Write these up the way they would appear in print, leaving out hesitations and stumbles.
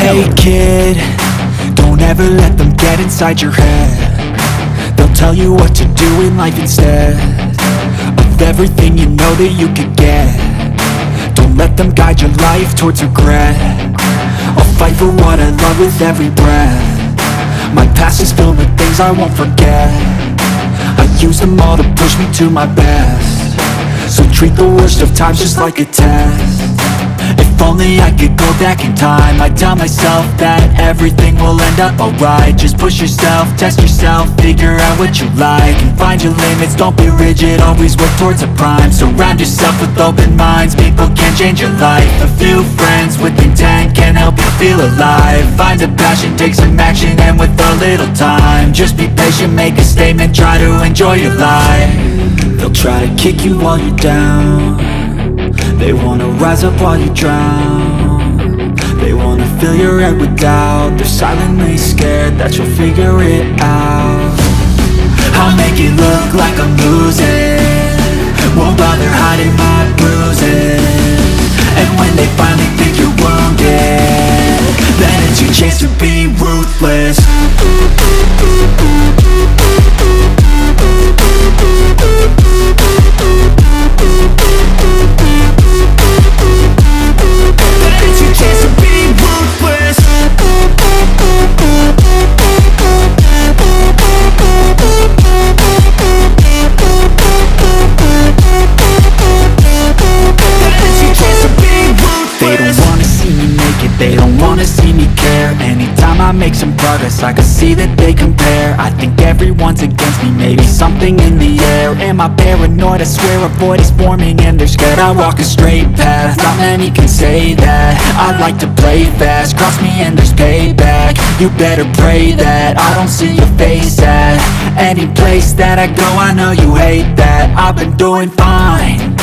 Hey kid, don't ever let them get inside your head. They'll tell you what to do in life instead of everything you know that you could get. Don't let them guide your life towards regret. I'll fight for what I love with every breath. My past is filled with things I won't forget. I use them all to push me to my best. So treat the worst of times just like a test. If only I could go back in time, I'd tell myself that everything will end up alright. Just push yourself, test yourself, figure out what you like, and find your limits, don't be rigid, always work towards a prime. Surround yourself with open minds, people can change your life. A few friends with intent can help you feel alive. Find a passion, take some action, and with a little time, just be patient, make a statement, try to enjoy your life. They'll try to kick you while you're down. They wanna rise up while you drown. They wanna fill your head with doubt. They're silently scared that you'll figure it out. I'll make it look like I'm losing, won't bother hiding my bruises. And when they finally think you're wounded, then it's your chance to be ruthless. They don't wanna see me care. Anytime I make some progress, I can see that they compare. I think everyone's against me, maybe something in the air. Am I paranoid? I swear a void is forming and they're scared. I walk a straight path, not many can say that. I like to play fast, cross me and there's payback. You better pray that I don't see your face at any place that I go. I know you hate that. I've been doing fine,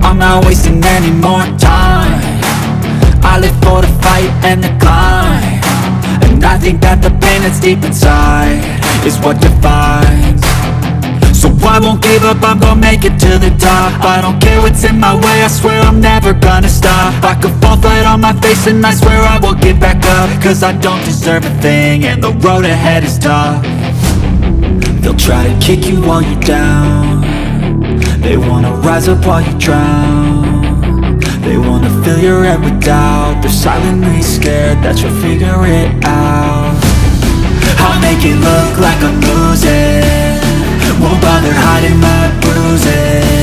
I'm not wasting any more time. I live for the fight and the climb, and I think that the pain that's deep inside is what defines. So I won't give up, I'm gonna make it to the top. I don't care what's in my way, I swear I'm never gonna stop. I could fall flat on my face and I swear I will get back up, cause I don't deserve a thing and the road ahead is tough. They'll try to kick you while you're down. They wanna rise up while you drown. They wanna fill your head with doubt. They're silently scared that you'll figure it out. I'll make it look like I'm losing, won't bother hiding my bruises.